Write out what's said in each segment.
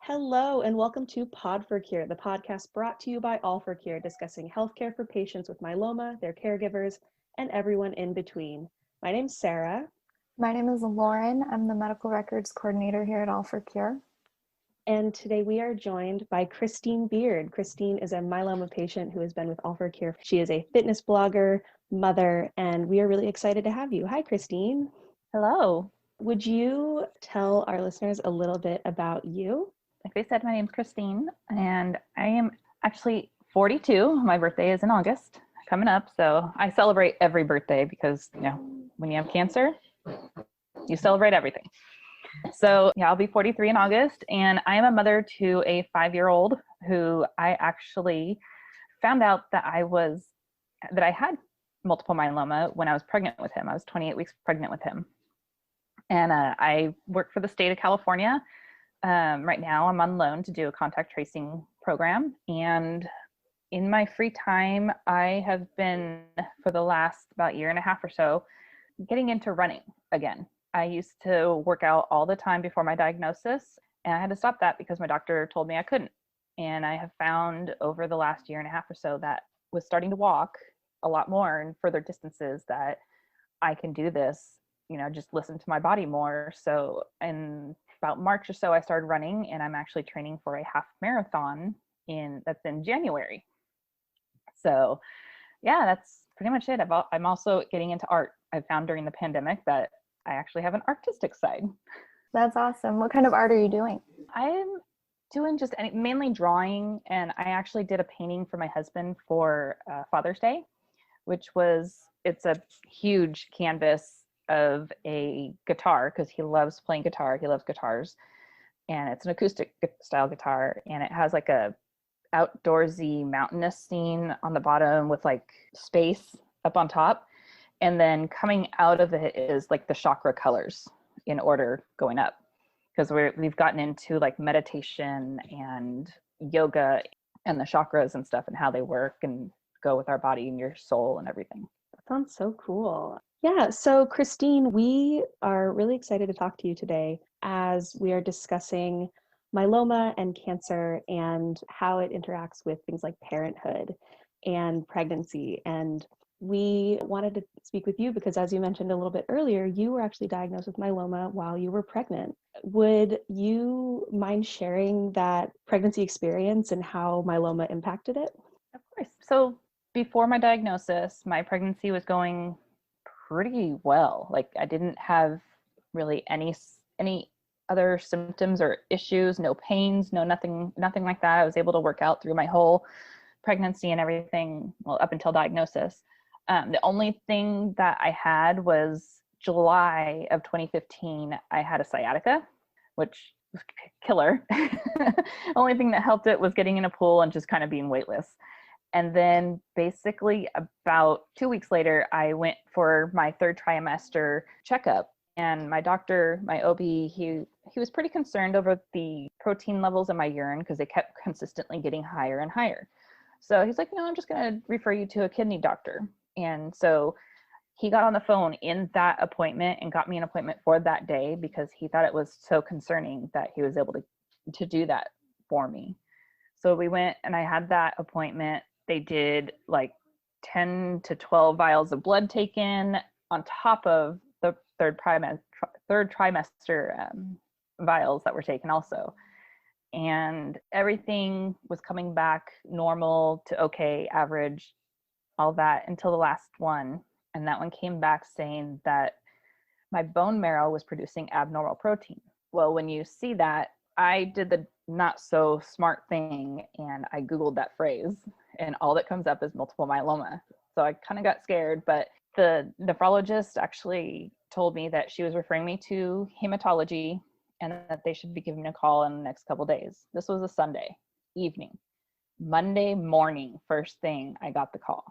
Hello, and welcome to Pod4Cure, the podcast brought to you by All4Cure, discussing healthcare for patients with myeloma, their caregivers, and everyone in between. My name's Sarah. My name is Lauren. I'm the medical records coordinator here at All4Cure. And today we are joined by Kristine Beard. Kristine is a myeloma patient who has been with All4Cure. She is a fitness blogger, mother, and we are really excited to have you. Hi, Kristine. Hello. Would you tell our listeners a little bit about you? Like they said, my name's Kristine, and I am actually 42. My birthday is in August coming up, so I celebrate every birthday because, when you have cancer, you celebrate everything. So I'll be 43 in August, and I am a mother to a 5-year-old who I actually found out that I had multiple myeloma when I was pregnant with him. I was 28 weeks pregnant with him. And I work for the state of California. Right now I'm on loan to do a contact tracing program. And in my free time, I have been, for the last about year and a half or so, getting into running again. I used to work out all the time before my diagnosis, and I had to stop that because my doctor told me I couldn't. And I have found over the last year and a half or so that with starting to walk a lot more and further distances that I can do this, just listen to my body more. So in about March or so, I started running, and I'm actually training for a half marathon that's in January. So that's pretty much it. I'm also getting into art. I found during the pandemic that I actually have an artistic side. That's awesome. What kind of art are you doing? I'm doing mainly drawing, and I actually did a painting for my husband for Father's Day, it's a huge canvas of a guitar because he loves playing guitar. He loves guitars, and it's an acoustic style guitar, and it has like a outdoorsy mountainous scene on the bottom with like space up on top, and then coming out of it is like the chakra colors in order going up, because we've gotten into like meditation and yoga and the chakras and stuff and how they work and go with our body and your soul and everything. That sounds so cool. Yeah, so Kristine, we are really excited to talk to you today as we are discussing myeloma and cancer and how it interacts with things like parenthood and pregnancy. And we wanted to speak with you because, as you mentioned a little bit earlier, you were actually diagnosed with myeloma while you were pregnant. Would you mind sharing that pregnancy experience and how myeloma impacted it? Of course. So before my diagnosis, my pregnancy was going pretty well. Like I didn't have really any other symptoms or issues, no pains, nothing like that. I was able to work out through my whole pregnancy and everything, well, up until diagnosis. The only thing that I had was July of 2015, I had a sciatica, which was killer. Only thing that helped it was getting in a pool and just kind of being weightless. And then basically about 2 weeks later, I went for my 3rd trimester checkup. And my doctor, my OB, he was pretty concerned over the protein levels in my urine because they kept consistently getting higher and higher. So he's like, I'm just going to refer you to a kidney doctor. And so he got on the phone in that appointment and got me an appointment for that day because he thought it was so concerning that he was able to do that for me. So we went and I had that appointment. They did like 10 to 12 vials of blood taken on top of the third trimester vials that were taken also. And everything was coming back normal to okay, average, all that until the last one. And that one came back saying that my bone marrow was producing abnormal protein. Well, when you see that, I did the not so smart thing and I Googled that phrase, and all that comes up is multiple myeloma. So I kind of got scared, but the nephrologist actually told me that she was referring me to hematology and that they should be giving me a call in the next couple of days. This was a Sunday evening. Monday morning, first thing, I got the call,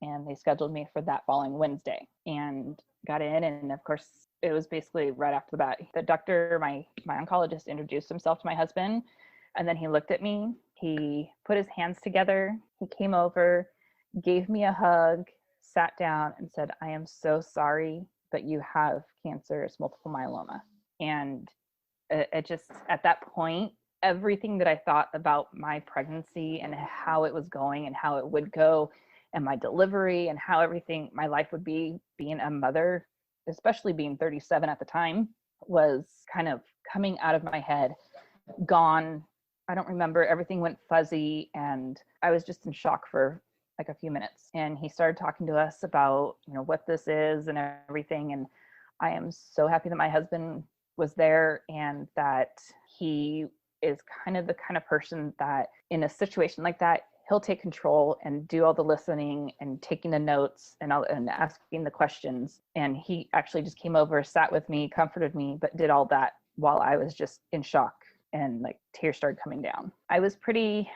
and they scheduled me for that following Wednesday and got in. And of course, it was basically right after the bat. The doctor, my oncologist, introduced himself to my husband, and then he looked at me. He put his hands together. He came over, gave me a hug, sat down, and said, "I am so sorry, but you have cancer. It's multiple myeloma." And it just, at that point, everything that I thought about my pregnancy and how it was going and how it would go, and my delivery and how everything, my life would be being a mother, especially being 37 at the time, was kind of coming out of my head, gone. I don't remember. Everything went fuzzy, and I was just in shock for like a few minutes. And he started talking to us about, what this is and everything. And I am so happy that my husband was there, and that he is the kind of person that in a situation like that, he'll take control and do all the listening and taking the notes and asking the questions. And he actually just came over, sat with me, comforted me, but did all that while I was just in shock, and like tears started coming down. I was pretty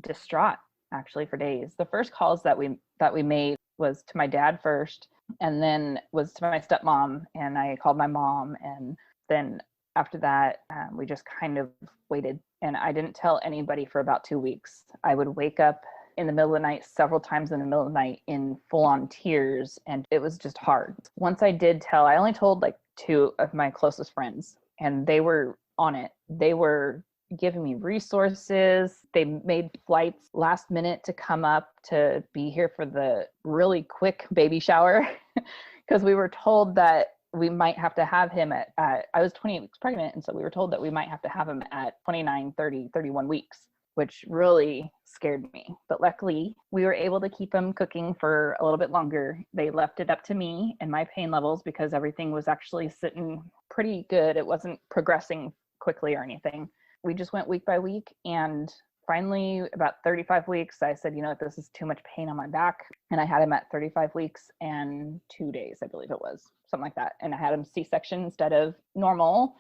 distraught actually for days. The first calls that we made was to my dad first, and then was to my stepmom, and I called my mom, and then after that, we just kind of waited, and I didn't tell anybody for about 2 weeks. I would wake up in the middle of the night, several times in the middle of the night, in full-on tears, and it was just hard. Once I did tell, I only told like 2 of my closest friends, and they were on it. They were giving me resources. They made flights last minute to come up to be here for the really quick baby shower, because we were told that we might have to have him at I was 28 weeks pregnant, and so we were told that we might have to have him at 29, 30, 31 weeks, which really scared me. But luckily, we were able to keep him cooking for a little bit longer. They left it up to me and my pain levels, because everything was actually sitting pretty good. It wasn't progressing quickly or anything. We just went week by week, and finally, about 35 weeks, I said, this is too much pain on my back. And I had him at 35 weeks and 2 days, I believe it was, something like that. And I had him C-section instead of normal,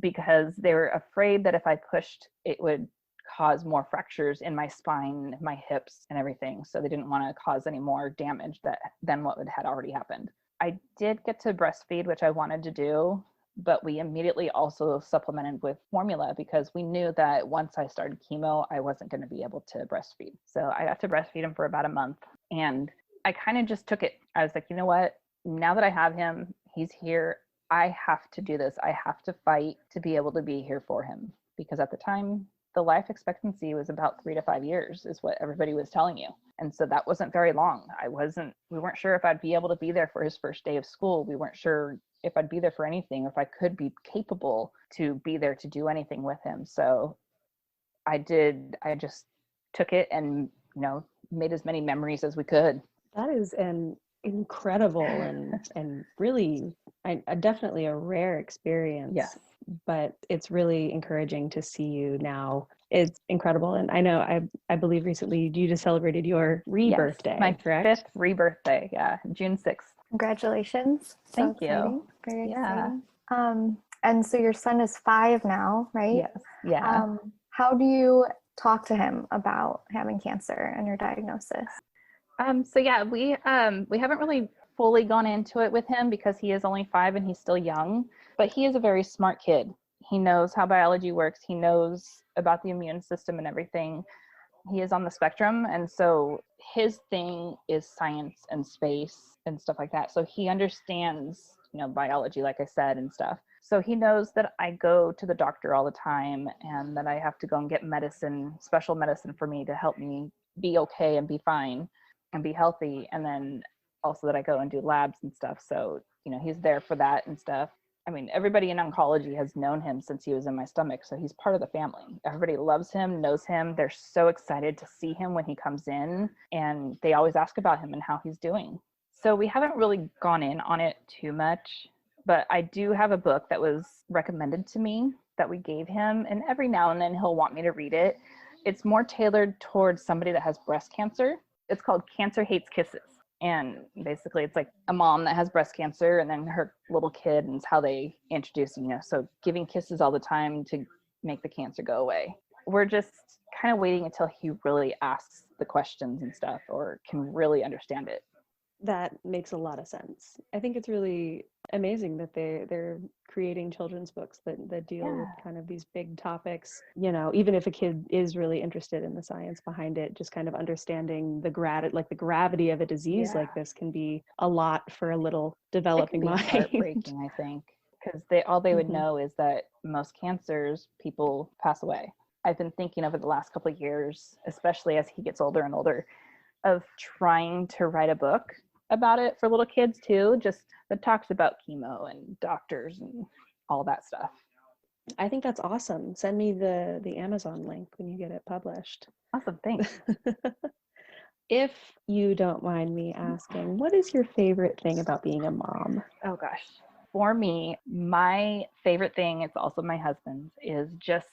because they were afraid that if I pushed, it would cause more fractures in my spine, my hips, and everything. So they didn't want to cause any more damage than what had already happened. I did get to breastfeed, which I wanted to do, but we immediately also supplemented with formula, because we knew that once I started chemo, I wasn't going to be able to breastfeed. So I got to breastfeed him for about a month, and I kind of just took it. I was like, you know what? Now that I have him, he's here. I have to do this. I have to fight to be able to be here for him, because at the time, the life expectancy was about 3 to 5 years is what everybody was telling you. And so that wasn't very long. We weren't sure if I'd be able to be there for his first day of school. We weren't sure if I'd be there for anything, or if I could be capable to be there to do anything with him. So I just took it and, made as many memories as we could. That is an incredible and really definitely a rare experience. Yes. But it's really encouraging to see you now. It's incredible. And I know, I believe recently you just celebrated your rebirthday, my correct? 5th rebirthday. Yeah. June 6th. Congratulations. Thank you. Exciting. Very Yeah. exciting. And so your son is 5 now, right? Yes. Yeah. How do you talk to him about having cancer and your diagnosis? So yeah, we haven't really fully gone into it with him, because he is only 5 and he's still young, but he is a very smart kid. He knows how biology works. He knows about the immune system and everything. He is on the spectrum, and so his thing is science and space and stuff like that. So he understands, biology, like I said, and stuff. So he knows that I go to the doctor all the time, and that I have to go and get medicine, special medicine for me to help me be okay and be fine and be healthy. And then also that I go and do labs and stuff. So, he's there for that and stuff. I mean, everybody in oncology has known him since he was in my stomach. So he's part of the family. Everybody loves him, knows him. They're so excited to see him when he comes in, and they always ask about him and how he's doing. So we haven't really gone in on it too much, but I do have a book that was recommended to me that we gave him, and every now and then he'll want me to read it. It's more tailored towards somebody that has breast cancer. It's called Cancer Hates Kisses. And basically it's like a mom that has breast cancer, and then her little kid, and it's how they introduce, so giving kisses all the time to make the cancer go away. We're just kind of waiting until he really asks the questions and stuff, or can really understand it. That makes a lot of sense. I think it's really amazing that they're creating children's books that deal with kind of these big topics. Even if a kid is really interested in the science behind it, just kind of understanding the gravity of a disease like this can be a lot for a little developing mind. Heartbreaking, I think, because all they would Mhm. know is that most cancers, people pass away. I've been thinking over the last couple of years, especially as he gets older and older, of trying to write a book about it for little kids too, just that talks about chemo and doctors and all that stuff. I think that's awesome. Send me the Amazon link when you get it published. Awesome, thanks. If you don't mind me asking, what is your favorite thing about being a mom? Oh gosh. For me, my favorite thing, it's also my husband's, is just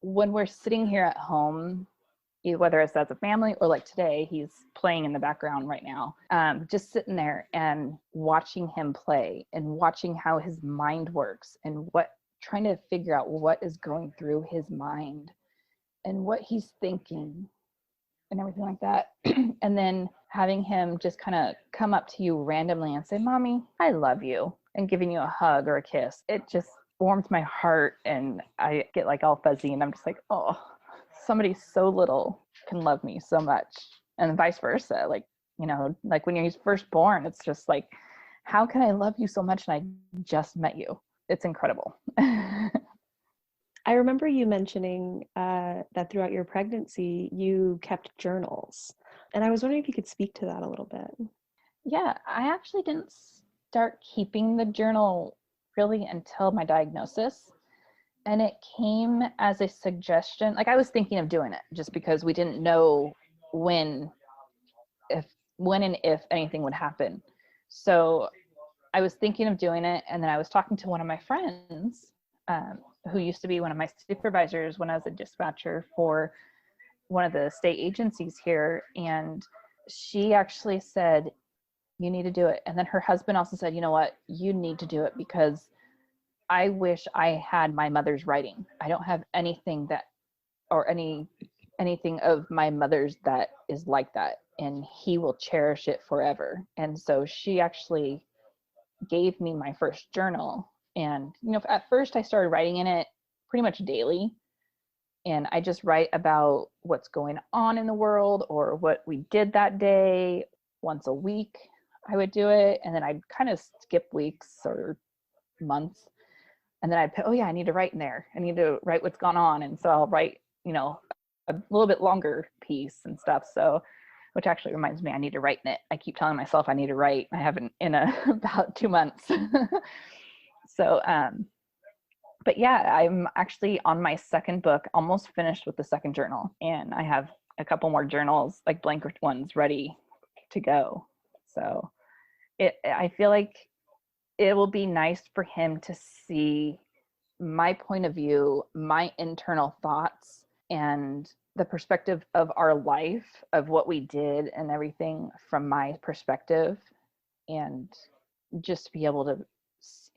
when we're sitting here at home, whether it's as a family or like today, he's playing in the background right now, just sitting there and watching him play and watching how his mind works and trying to figure out what is going through his mind and what he's thinking and everything like that. And then having him just kind of come up to you randomly and say, "Mommy, I love you," and giving you a hug or a kiss. It just warms my heart and I get like all fuzzy and I'm just like, oh, somebody so little can love me so much. And vice versa. Like, like when you're first born, it's just like, how can I love you so much? And I just met you. It's incredible. I remember you mentioning that throughout your pregnancy, you kept journals. And I was wondering if you could speak to that a little bit. Yeah, I actually didn't start keeping the journal really until my diagnosis. And it came as a suggestion. Like I was thinking of doing it just because we didn't know when and if anything would happen. So I was thinking of doing it. And then I was talking to one of my friends who used to be one of my supervisors when I was a dispatcher for one of the state agencies here. And she actually said, "You need to do it." And then her husband also said, "You know what? You need to do it because I wish I had my mother's writing. I don't have anything anything of my mother's that is like that. And he will cherish it forever." And so she actually gave me my first journal. And, at first I started writing in it pretty much daily. And I just write about what's going on in the world or what we did that day. Once a week, I would do it. And then I'd kind of skip weeks or months. And then I'd put, oh yeah, I need to write in there. I need to write what's gone on. And so I'll write, a little bit longer piece and stuff. So, which actually reminds me, I need to write in it. I keep telling myself I need to write. I haven't in about 2 months. So, but yeah, I'm actually on my second book, almost finished with the second journal. And I have a couple more journals, like blank ones, ready to go. So I feel like it will be nice for him to see my point of view, my internal thoughts, and the perspective of our life, of what we did and everything from my perspective, and just be able to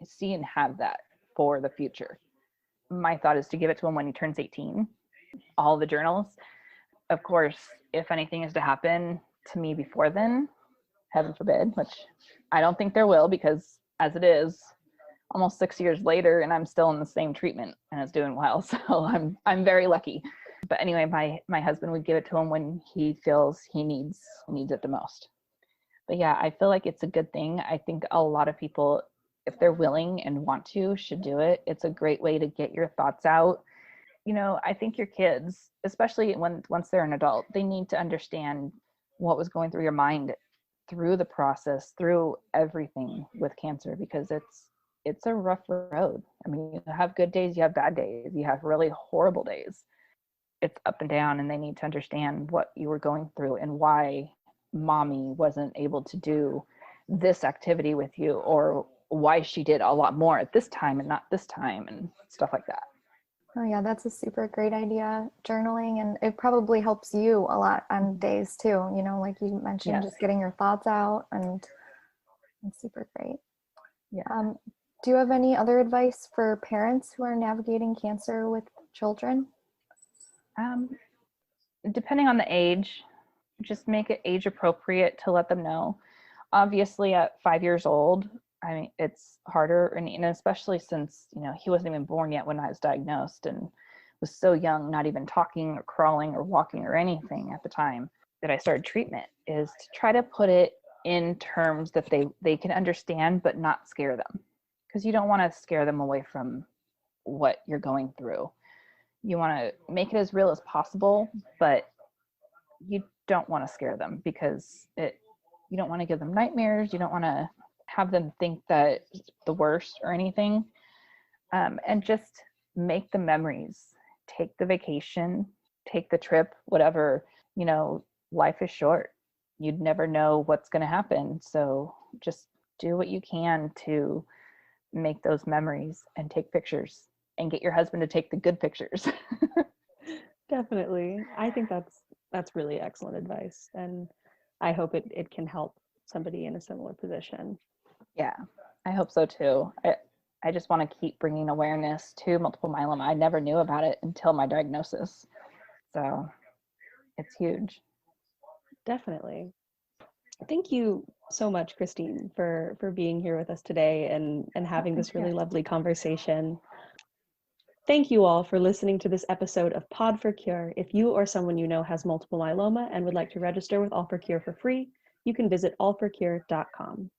see and have that for the future. My thought is to give it to him when he turns 18, all the journals. Of course, if anything is to happen to me before then, heaven forbid, which I don't think there will, because as it is, almost 6 years later, and I'm still in the same treatment and it's doing well. So I'm very lucky. But anyway, my husband would give it to him when he feels he needs it the most. But yeah, I feel like it's a good thing. I think a lot of people, if they're willing and want to, should do it. It's a great way to get your thoughts out. I think your kids, especially once they're an adult, they need to understand what was going through your mind through the process, through everything with cancer, because it's a rough road. I mean, you have good days, you have bad days, you have really horrible days. It's up and down, and they need to understand what you were going through and why mommy wasn't able to do this activity with you, or why she did a lot more at this time and not this time, and stuff like that. Oh yeah, that's a super great idea, journaling, and it probably helps you a lot on days too, like you mentioned, Yes. just getting your thoughts out, and it's super great. Yeah. Do you have any other advice for parents who are navigating cancer with children? Depending on the age, just make it age appropriate to let them know. Obviously at 5 years old, I mean, it's harder, and especially since, he wasn't even born yet when I was diagnosed and was so young, not even talking or crawling or walking or anything at the time that I started treatment, is to try to put it in terms that they can understand, but not scare them. because you don't want to scare them away from what you're going through. You want to make it as real as possible, but you don't want to scare them because you don't want to give them nightmares. You don't want to have them think that it's the worst or anything. And just make the memories, take the vacation, take the trip, whatever. Life is short. You'd never know what's going to happen. So just do what you can to make those memories and take pictures and get your husband to take the good pictures. Definitely. I think that's really excellent advice. And I hope it can help somebody in a similar position. Yeah, I hope so too. I just want to keep bringing awareness to multiple myeloma. I never knew about it until my diagnosis. So it's huge. Definitely. Thank you so much, Kristine, for being here with us today and having this really lovely conversation. Thank you all for listening to this episode of Pod4Cure. If you or someone you know has multiple myeloma and would like to register with All4Cure for free, you can visit all4cure.com.